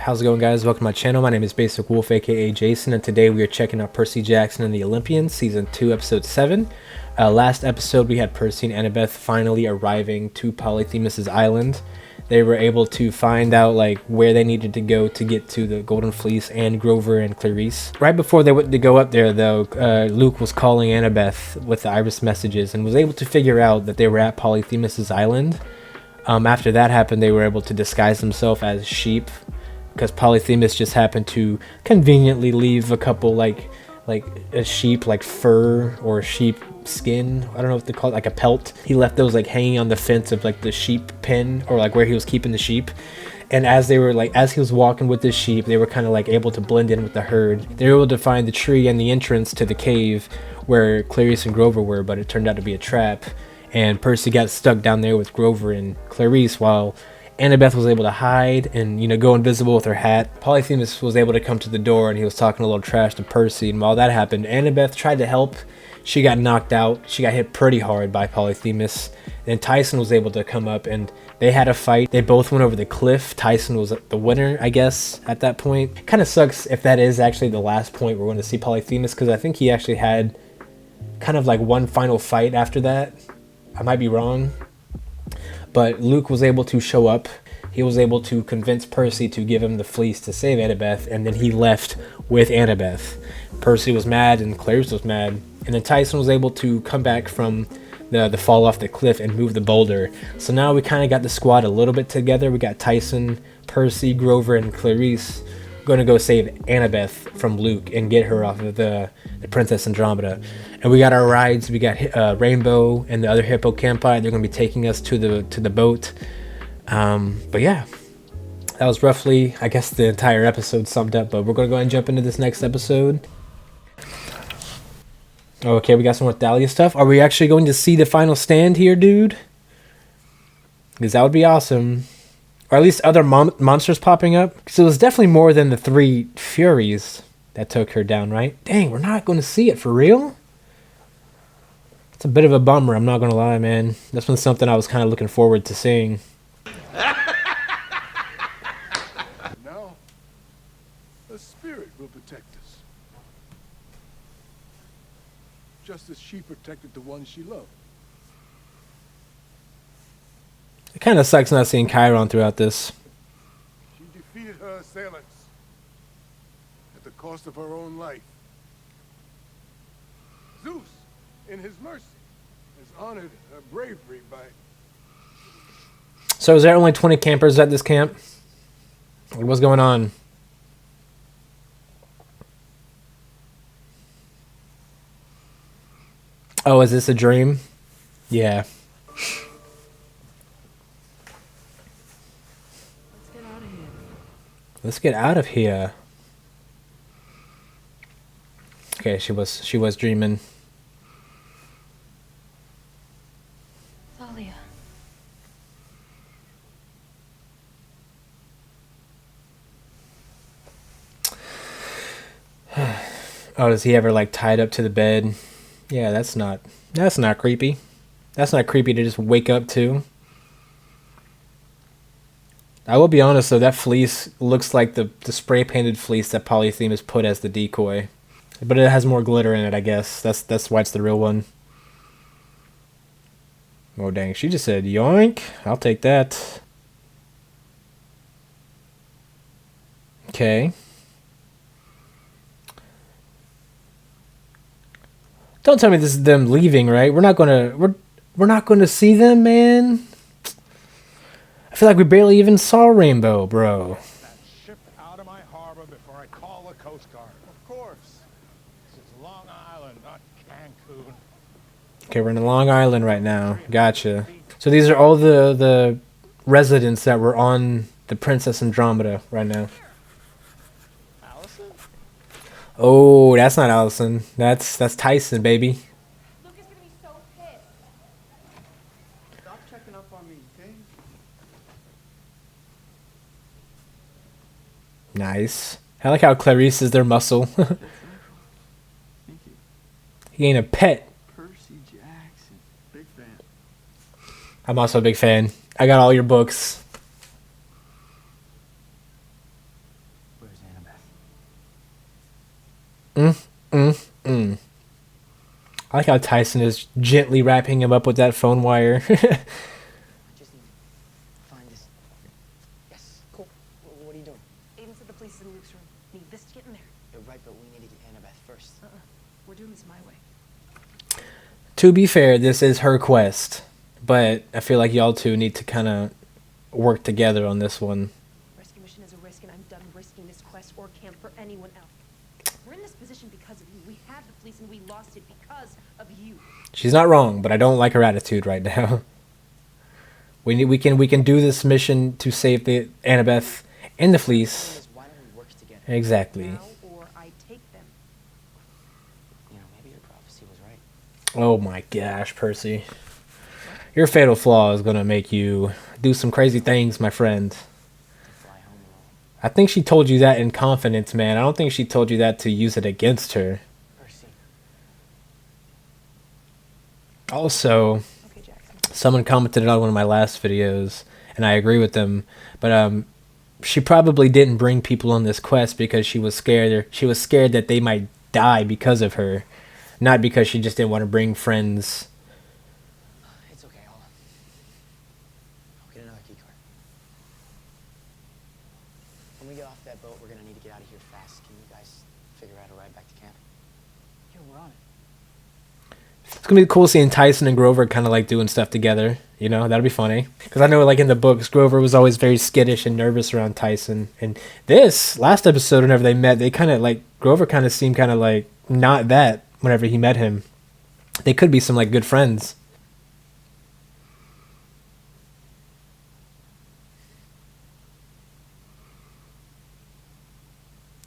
How's it going, guys? Welcome to my channel. My name is basicwolfe, aka Jason, and today we are checking out Percy Jackson and the Olympians, Season 2, Episode 7. Last episode, we had Percy and Annabeth finally arriving to Polyphemus' island. They were able to find out where they needed to go to get to the Golden Fleece and Grover and Clarice. Right before they went to go up there, though, Luke was calling Annabeth with the iris messages and was able to figure out that they were at Polyphemus' island. After that happened, they were able to disguise themselves as sheep, because Polyphemus just happened to conveniently leave a couple like a sheep fur or sheep skin, I don't know what they call it, like a pelt. He left those hanging on the fence of the sheep pen, or where he was keeping the sheep. And as they were as he was walking with the sheep, they were kind of able to blend in with the herd. They were able to find the tree and the entrance to the cave where Clarice and Grover were, but it turned out to be a trap. And Percy got stuck down there with Grover and Clarice, while Annabeth was able to hide and, go invisible with her hat. Polyphemus was able to come to the door, and he was talking a little trash to Percy. And while that happened, Annabeth tried to help. She got knocked out. She got hit pretty hard by Polyphemus. Then Tyson was able to come up, and they had a fight. They both went over the cliff. Tyson was the winner, I guess, at that point. Kind of sucks if that is actually the last point we're going to see Polyphemus, because I think he actually had kind of one final fight after that. I might be wrong. But Luke was able to show up. He was able to convince Percy to give him the fleece to save Annabeth, and then he left with Annabeth. Percy was mad, and Clarice was mad. And then Tyson was able to come back from the fall off the cliff and move the boulder. So now we kind of got the squad a little bit together. We got Tyson, Percy, Grover, and Clarice going to go save Annabeth from Luke and get her off of the Princess Andromeda. And we got our rides. We got Rainbow and the other hippocampi. They're going to be taking us to the boat. But yeah, that was roughly, I guess, the entire episode summed up. But we're going to go ahead and jump into this next episode. Okay, we got some more Thalia stuff. Are we actually going to see the final stand here, dude? Because that would be awesome. Or at least other monsters popping up. Because it was definitely more than the 3 Furies that took her down, right? Dang, we're not going to see it for real? It's a bit of a bummer, I'm not going to lie, man. That's been something I was kind of looking forward to seeing. No. The spirit will protect us. Just as she protected the one she loved. It kind of sucks not seeing Chiron throughout this. She defeated her assailants at the cost of her own life. Zeus, in his mercy, has honored her bravery by... So is there only 20 campers at this camp? What's going on? Oh, is this a dream? Yeah. Let's get out of here. Okay, she was dreaming. Thalia. Oh, does he ever tied up to the bed? Yeah, that's not creepy. That's not creepy to just wake up to. I will be honest though, that fleece looks like the spray painted fleece that Polyphemus put as the decoy. But it has more glitter in it, I guess. That's why it's the real one. Oh dang, she just said yoink. I'll take that. Okay. Don't tell me this is them leaving, right? We're not gonna see them, man. I feel like we barely even saw Rainbow, bro. That ship out of my harbor before I call the Coast Guard. Of course. This is Long Island, not Cancun. Okay, we're in Long Island right now. Gotcha. So these are all the residents that were on the Princess Andromeda right now. Allison? Oh, that's not Allison. That's Tyson, baby. Luke is gonna be so pissed. Stop checking up on me, okay? Nice. I like how Clarice is their muscle. Thank you. He ain't a pet. Percy Jackson. Big fan. I'm also a big fan. I got all your books. I like how Tyson is gently wrapping him up with that phone wire. I just need to find this. Yes, cool. What are you doing? Aiden said the police is in Luke's room. Need this to get in there. You're right, but we need to get Annabeth first. We're doing this my way. To be fair, this is her quest, but I feel like y'all two need to kind of work together on this one. Rescue mission is a risk, and I'm done risking this quest or camp for anyone else. We're in this position because of you. We had the police, and we lost it because of you. She's not wrong, but I don't like her attitude right now. We can do this mission to save the Annabeth and the fleece. Why don't we work together? Exactly. Now or I take them. You know, maybe your prophecy was right. Oh my gosh, Percy. Your fatal flaw is gonna make you do some crazy things, my friend. Fly home alone. I think she told you that in confidence, man. I don't think she told you that to use it against her. Percy. Also, Okay, Jackson. someone commented on one of my last videos, and I agree with them, but she probably didn't bring people on this quest because she was scared. She was scared that they might die because of her, not because she just didn't want to bring friends. It's okay, hold on. I'll get another key card. When we get off that boat, we're gonna need to get out of here fast. Can you guys figure out a ride back to camp? Yeah, we're on it. It's gonna be cool seeing Tyson and Grover kind of like doing stuff together. You know, that'll be funny. Because I know, like in the books, Grover was always very skittish and nervous around Tyson. And this last episode, whenever they met, they kind of like Grover kind of seemed kind of like not that. Whenever he met him, they could be some like good friends.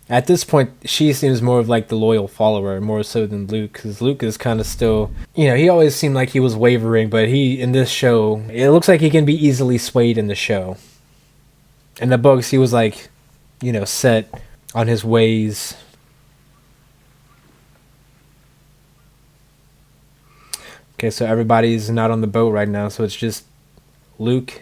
At this point, she seems more of like the loyal follower, more so than Luke, because Luke is kind of still, you know, he always seemed like he was wavering, but he, in this show, it looks like he can be easily swayed in the show. In the books, he was like, you know, set on his ways. Okay, so everybody's not on the boat right now, so it's just Luke's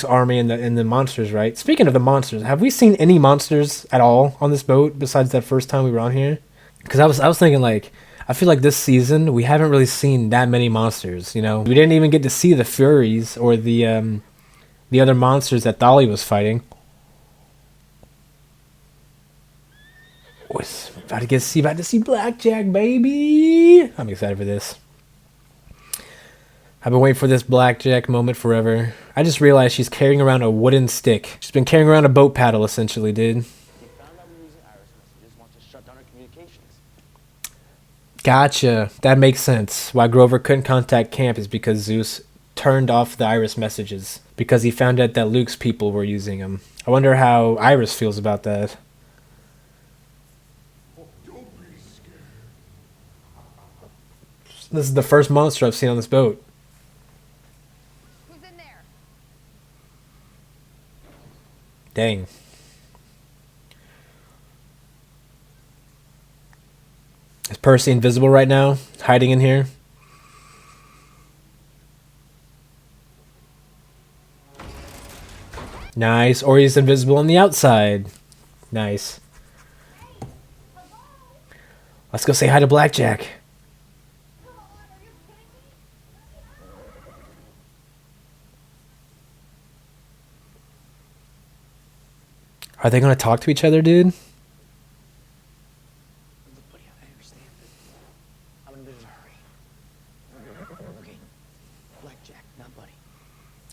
army and the monsters, right? Speaking of the monsters, have we seen any monsters at all on this boat besides that first time we were on here? Because I was thinking, like, I feel like this season we haven't really seen that many monsters. You know, we didn't even get to see the Furies or the other monsters that Dolly was fighting. About to see Blackjack, baby! I'm excited for this. I've been waiting for this Blackjack moment forever. I just realized she's carrying around a wooden stick. She's been carrying around a boat paddle, essentially, dude. They found out we were using iris messages, want to shut down our communications. Gotcha. That makes sense. Why Grover couldn't contact camp is because Zeus turned off the iris messages. Because he found out that Luke's people were using them. I wonder how Iris feels about that. This is the first monster I've seen on this boat. Who's in there? Dang. Is Percy invisible right now? Hiding in here? Nice. Or he's invisible on the outside. Nice. Let's go say hi to Blackjack. Are they gonna talk to each other, dude? Look, buddy, I understand. I'm in a bit of a hurry. Okay, Blackjack, not Buddy.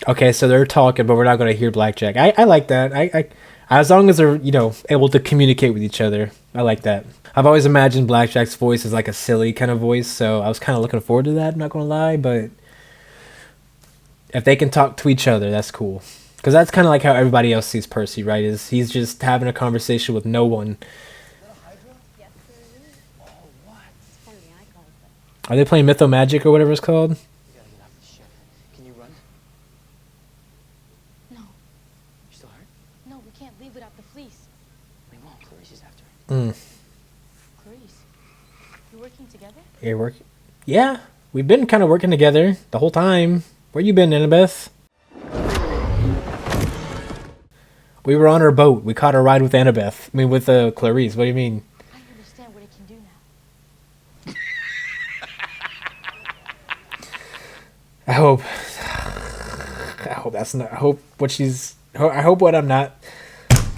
Okay, so they're talking, but we're not gonna hear Blackjack. I like that. I as long as they're, you know, able to communicate with each other, I like that. I've always imagined Blackjack's voice as like a silly kind of voice, so I was kind of looking forward to that. I'm not gonna lie, but if they can talk to each other, that's cool. Because that's kind of like how everybody else sees Percy, right? Is he's just having a conversation with no one. Yes, sir. It's kind of the icon, but Are they playing Mytho Magic or whatever it's called? We gotta get off the ship. Can you run? no, You still hurt? no, we can't leave without the fleece. We won't. Clarice is after it. Clarice, you working together? You're working? Yeah, we've been kind of working together the whole time. Where you been, Annabeth? We were on her boat. We caught a ride with Annabeth. I mean, with Clarice. What do you mean? I understand can do now. I hope. I hope that's not. I hope what she's. I hope what I'm not.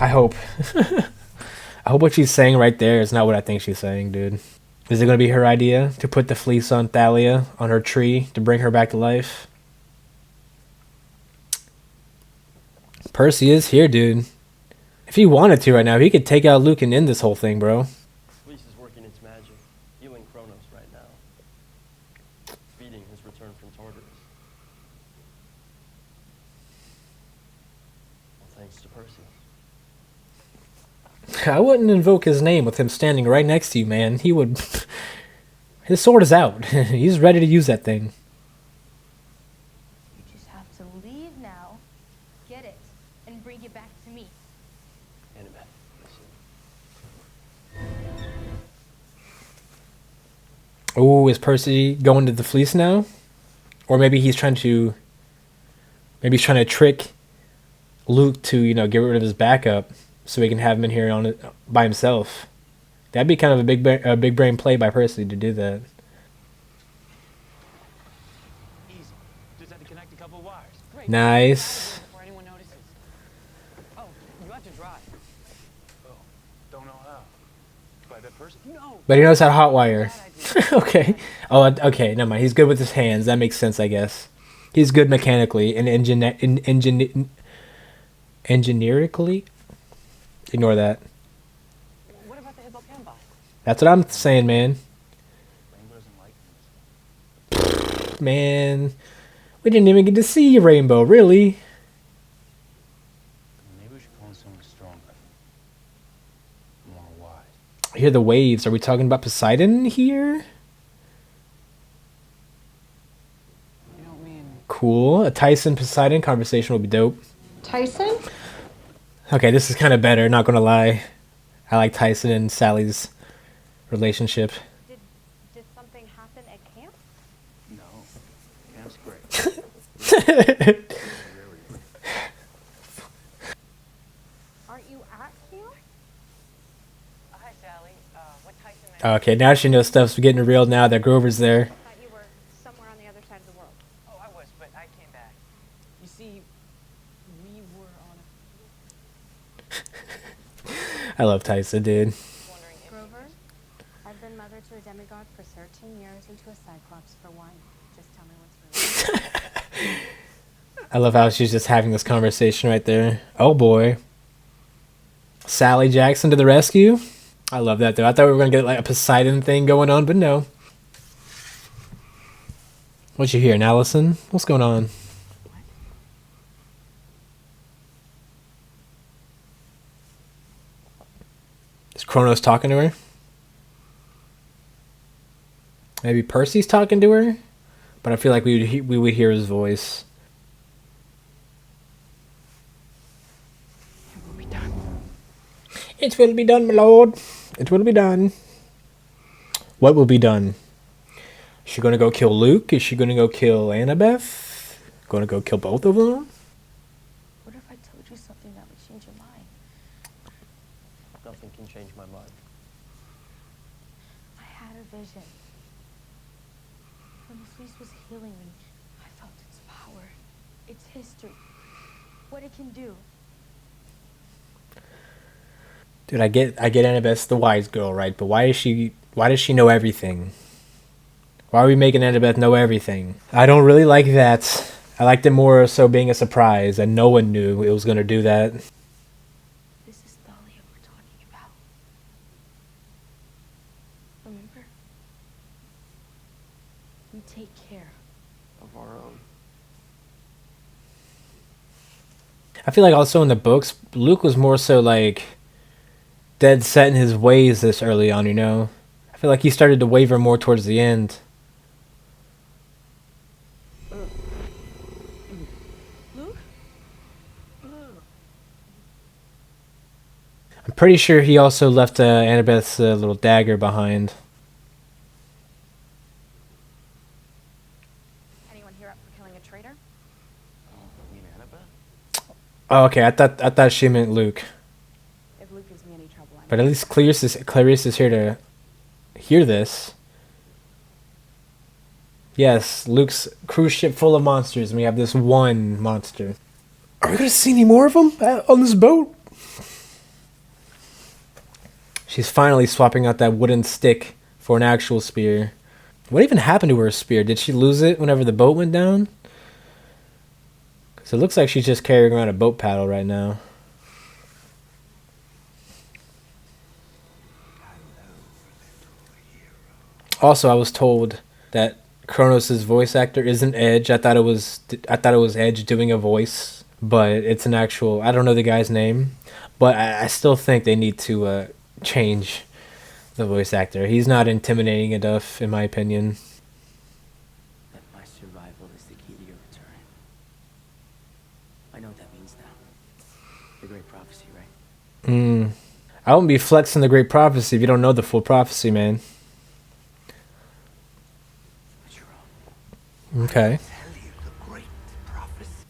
I hope. I hope what she's saying right there is not what I think she's saying, dude. Is it gonna be her idea to put the fleece on Thalia on her tree to bring her back to life? Percy is here, dude. If he wanted to right now, he could take out Luke and end this whole thing, bro. Fleece is working its magic, healing Kronos right now. Speeding his return from Tartarus. Well, thanks to Percy. I wouldn't invoke his name with him standing right next to you, man. He would... His sword is out. He's ready to use that thing. You just have to leave now, get it, and bring it back to me. Annabeth, listen. Oh, is Percy going to the fleece now? Or maybe he's trying to... Maybe he's trying to trick Luke to, you know, get rid of his backup so he can have him in here on it by himself. That'd be kind of a big brain play by Percy to do that. Easy. Just had to connect a couple wires. Great. Nice. Before anyone notices. Oh, you have to drive. Oh, don't know how. By that person? No. But he knows how to hotwire. Bad idea. Okay. Oh, okay. Never mind. He's good with his hands. That makes sense, I guess. He's good mechanically and engineerically. Ignore that. What about the hippocampi? That's what I'm saying, man. Rainbow doesn't like this. Man, we didn't even get to see Rainbow, really. Maybe we should call in someone stronger. More wise. I hear the waves. Are we talking about Poseidon here? You don't mean... Cool. A Tyson Poseidon conversation would be dope. Tyson? Okay, this is kind of better, not gonna lie. I like Tyson and Sally's relationship. Did something happen at camp? No. Camp's great. Aren't you at camp? Hi, Sally. What Tyson... Okay, now she knows stuff's getting real now that Grover's there. I thought you were somewhere on the other side of the world. Oh, I was, but I came back. You see, we were on a... I love Tyson, dude. Wondering if... Grover, I've been mother to a demigod for 13 years and to a cyclops for 1. Just tell me what's really... I love how she's just having this conversation right there. Oh boy. Sally Jackson to the rescue. I love that though. I thought we were going to get like a Poseidon thing going on, but no. What you hearing, Allison? What's going on? Is Kronos talking to her? Maybe Percy's talking to her? But I feel like we would hear his voice. It will be done. It will be done, my lord. It will be done. What will be done? Is she gonna go kill Luke? Is she gonna go kill Annabeth? Gonna go kill both of them? What if I told you something that would change your mind? Nothing can change my mind. I had a vision. When the fleece was healing me, I felt its power, its history, what it can do. Dude, I get Annabeth's the wise girl, right? But why does she know everything? Why are we making Annabeth know everything? I don't really like that. I liked it more so being a surprise and no one knew it was gonna do that. This is Thalia we're talking about. Remember? We take care. Of our own. I feel like also in the books, Luke was more so like dead set in his ways this early on, you know? I feel like he started to waver more towards the end. Luke? I'm pretty sure he also left Annabeth's little dagger behind. Anyone here up for killing a traitor? You mean Annabeth? Oh, okay. I thought she meant Luke. If Luke gives me any trouble, I'm... But at least Clarice is here to hear this. Yes, Luke's cruise ship full of monsters, and we have this one monster. Are we gonna see any more of them on this boat? She's finally swapping out that wooden stick for an actual spear. What even happened to her spear? Did she lose it whenever the boat went down? Because it looks like she's just carrying around a boat paddle right now. Also, I was told that Kronos' voice actor isn't Edge. I thought it was Edge doing a voice, but it's an actual. I don't know the guy's name, but I still think they need to change the voice actor. He's not intimidating enough, in my opinion. That my survival is the key to your return. I know what that means now. The great prophecy, right? I wouldn't be flexing the great prophecy if you don't know the full prophecy, man. But you're wrong. Okay. Tell you the great prophecy.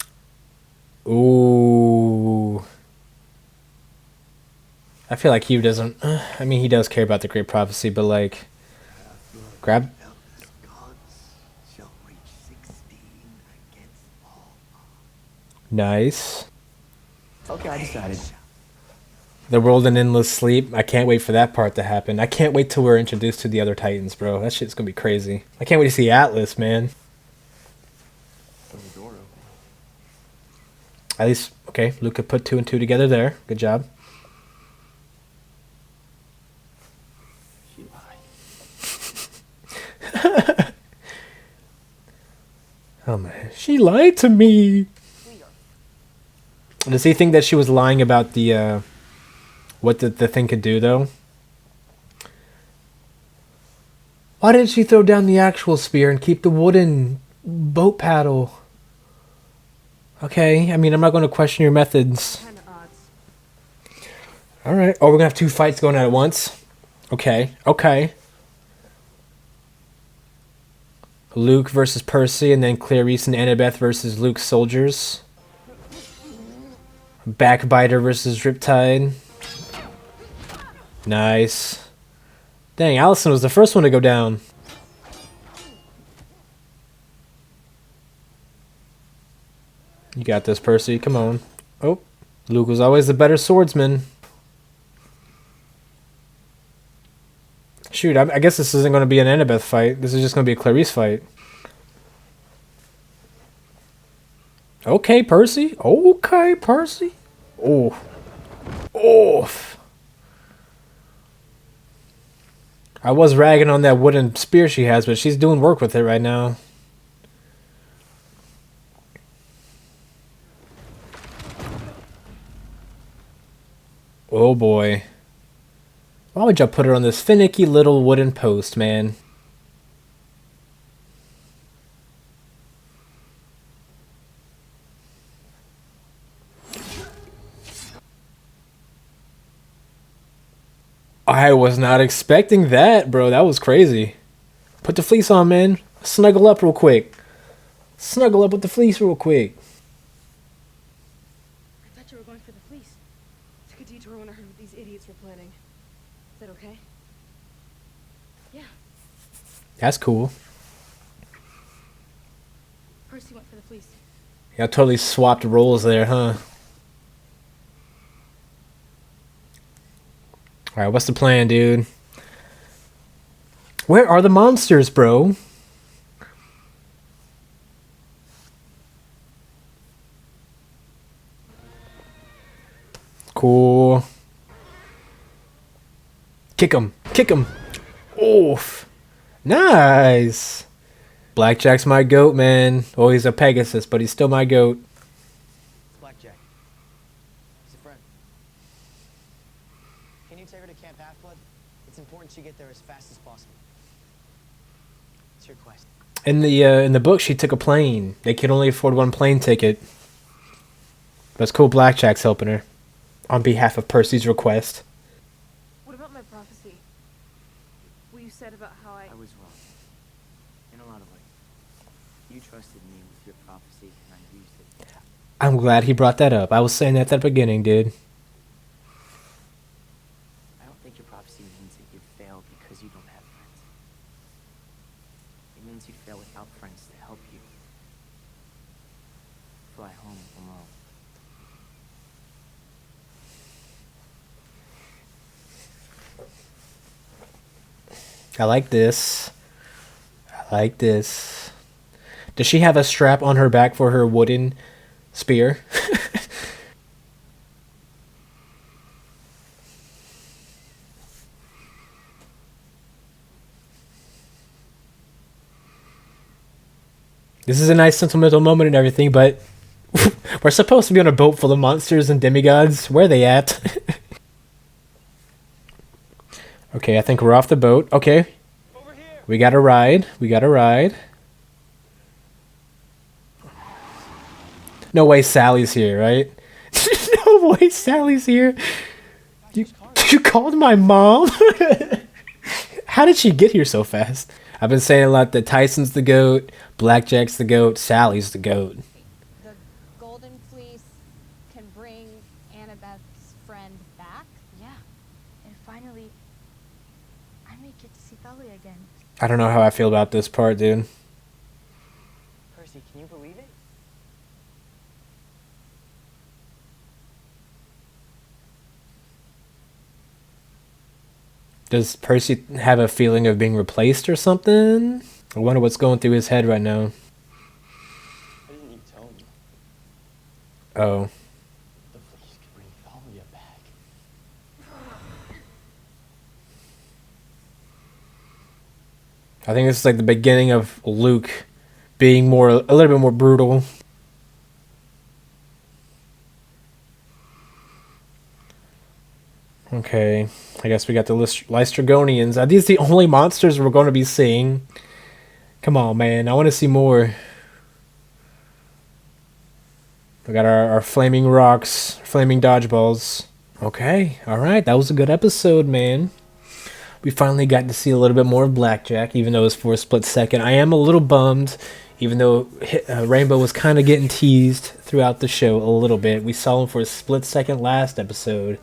Ooh. I feel like he doesn't. I mean, he does care about the great prophecy, but like, grab. Eldest gods shall reach 16 against all odds. Nice. Okay, I decided. The world in endless sleep. I can't wait for that part to happen. I can't wait till we're introduced to the other Titans, bro. That shit's gonna be crazy. I can't wait to see Atlas, man. There's a door open. At least, okay, Luke could put 2 and 2 together there. Good job. She lied. Oh man, she lied to me. Does he think that she was lying about the what the thing could do though? Why didn't she throw down the actual spear and keep the wooden boat paddle? Okay, I mean, I'm not going to question your methods. Kind of odds. All right. Oh, we're gonna have 2 fights going at once. Okay. Okay. Luke versus Percy, and then Clarice and Annabeth versus Luke's soldiers. Backbiter versus Riptide. Nice. Dang, Allison was the first one to go down. You got this, Percy. Come on. Oh, Luke was always the better swordsman. Shoot, I guess this isn't going to be an Annabeth fight. This is just going to be a Clarice fight. Okay, Percy. Okay, Percy. Oh. Oh. I was ragging on that wooden spear she has, but she's doing work with it right now. Oh boy. Why would y'all put her on this finicky little wooden post, man? I was not expecting that, bro. That was crazy. Put the fleece on, man. Snuggle up real quick. Snuggle up with the fleece real quick. I thought you were going for the fleece. Took a detour when I heard what these idiots were planning. Is that okay? Yeah. That's cool. Percy went for the fleece. Y'all totally swapped roles there, huh? Alright, what's the plan, dude? Where are the monsters, bro? Cool. Kick him. Kick him. Oof. Nice. Blackjack's my goat, man. Oh, he's a Pegasus, but he's still my goat. It's Blackjack. He's a friend. Can you take her to Camp Half-Blood? It's important she get there as fast as possible. It's your quest. In the book, she took a plane. They could only afford 1 plane ticket. But it's cool Blackjack's helping her. On behalf of Percy's request. What about my prophecy? What you said about how I... I was wrong. In a lot of ways. You trusted me with your prophecy, and I used it. I'm glad he brought that up. I was saying that at the beginning, dude. I don't think your prophecy means that you failed because you don't have means you'd fail without friends to help you. Fly home alone. I like this. I like this. Does she have a strap on her back for her wooden spear? This is a nice sentimental moment and everything, but we're supposed to be on a boat full of monsters and demigods. Where are they at? Okay, I think we're off the boat. Okay. We got a ride. We got a ride. No way Sally's here, right? No way Sally's here. You called my mom? How did she get here so fast? I've been saying a lot that Tyson's the GOAT, Blackjack's the GOAT, Sally's the GOAT. The golden fleece can bring Annabeth's friend back. Yeah. And finally, I may get to see Thalia again. I don't know how I feel about this part, dude. Percy, can you believe it? Does Percy have a feeling of being replaced or something? I wonder what's going through his head right now. Why didn't you tell me? Oh. The fleece could bring Thalia back. I think this is like the beginning of Luke being a little bit more brutal. Okay, I guess we got the Lystrogonians. Are these the only monsters we're going to be seeing? Come on, man. I want to see more. We got our flaming rocks, flaming dodgeballs. Okay, alright. That was a good episode, man. We finally got to see a little bit more of Blackjack, even though it was for a split second. I am a little bummed, even though Rainbow was kind of getting teased throughout the show a little bit. We saw him for a split second last episode,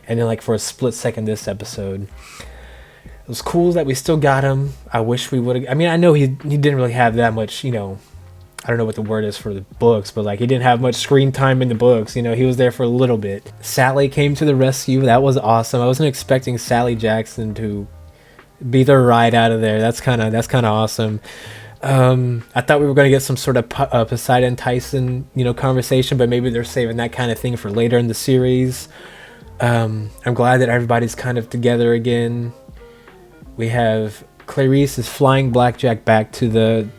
and then like for a split second this episode. It was cool that we still got him. I wish we would have... I mean, I know he didn't really have that much, you know... I don't know what the word is for the books, but like he didn't have much screen time in the books. You know, he was there for a little bit. Sally came to the rescue. That was awesome. I wasn't expecting Sally Jackson to be the ride out of there. That's kind of awesome. I thought we were going to get some sort of Poseidon Tyson, you know, conversation, but maybe they're saving that kind of thing for later in the series. I'm glad that everybody's kind of together again. We have Clarice is flying Blackjack back to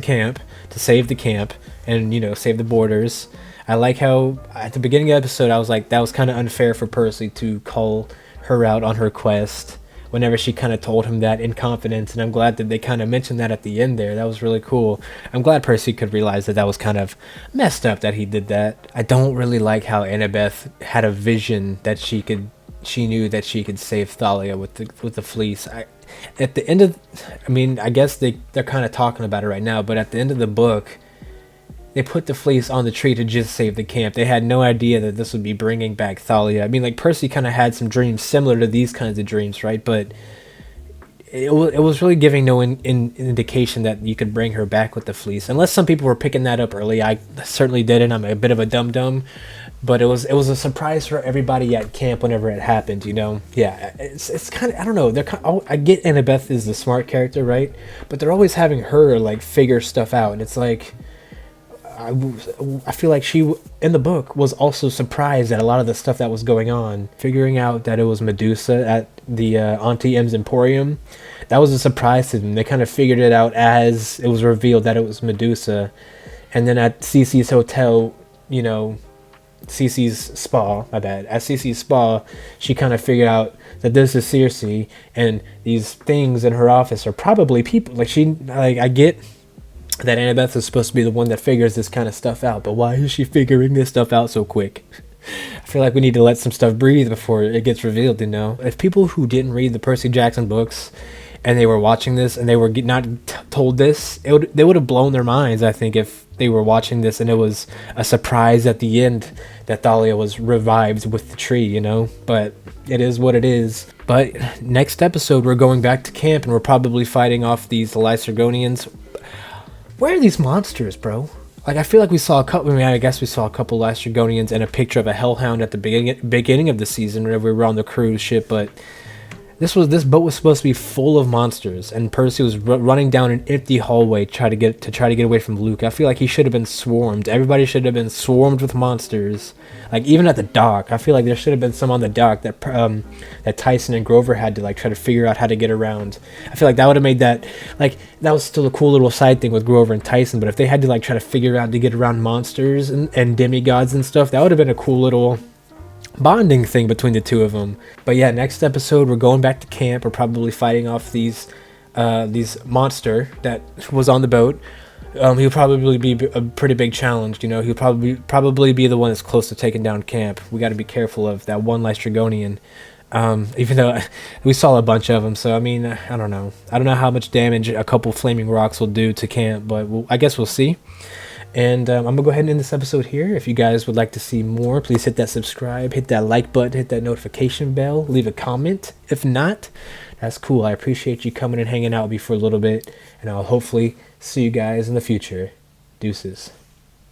camp to save the camp and, you know, save the borders. I like how at the beginning of the episode I was like, that was kind of unfair for Percy to call her out on her quest whenever she kind of told him that in confidence, and I'm glad that they kind of mentioned that at the end there. That was really cool. I'm glad Percy could realize that was kind of messed up that he did that. I don't really like how Annabeth had a vision that she knew that she could save Thalia with the fleece. At the end of, I mean, I guess they're kind of talking about it right now, but at the end of the book, they put the fleece on the tree to just save the camp. They had no idea that this would be bringing back Thalia. I mean, like, Percy kind of had some dreams similar to these kinds of dreams, right? But it was really giving no indication that you could bring her back with the fleece. Unless some people were picking that up early. I certainly didn't. I'm a bit of a dum-dum. But it was a surprise for everybody at camp whenever it happened, you know? Yeah, it's kind of, I don't know. I get Annabeth is the smart character, right? But they're always having her, like, figure stuff out. And it's like, I feel like she, in the book, was also surprised at a lot of the stuff that was going on. Figuring out that it was Medusa at the Auntie M's Emporium, that was a surprise to them. They kind of figured it out as it was revealed that it was Medusa. And then at Cece's hotel, you know... Cece's spa, my bad. At Cece's spa, she kind of figured out that this is Circe, and these things in her office are probably people. Like, I get that Annabeth is supposed to be the one that figures this kind of stuff out, but why is she figuring this stuff out so quick? I feel like we need to let some stuff breathe before it gets revealed, you know? If people who didn't read the Percy Jackson books and they were watching this and they were not told this, they would have blown their minds, I think, if they were watching this and it was a surprise at the end that Thalia was revived with the tree, you know? But it is what it is. But next episode, we're going back to camp and we're probably fighting off these Lystrogonians. where are these monsters, bro? Like, I feel like we saw a couple. I mean, I guess we saw a couple last Dragonians and a picture of a hellhound at the beginning of the season whenever we were on the cruise ship. But this boat was supposed to be full of monsters, and Percy was running down an empty hallway try to get away from Luke. I feel like he should have been swarmed. Everybody should have been swarmed with monsters. Like, even at the dock, I feel like there should have been some on the dock that that Tyson and Grover had to like try to figure out how to get around. I feel like that would have made that, like, that was still a cool little side thing with Grover and Tyson. But if they had to like try to figure out to get around monsters and demigods and stuff, that would have been a cool little bonding thing between the two of them. But yeah, next episode we're going back to camp. We're probably fighting off these monster that was on the boat. He'll probably be a pretty big challenge. You know, he'll probably be the one that's close to taking down camp. We got to be careful of that one last Dragonian. Even though we saw a bunch of them, so I mean, I don't know how much damage a couple flaming rocks will do to camp, but I guess we'll see. And I'm gonna go ahead and end this episode here. If you guys would like to see more, please hit that subscribe, hit that like button, hit that notification bell, leave a comment. If not, that's cool. I appreciate you coming and hanging out with me for a little bit, and I'll hopefully see you guys in the future. Deuces.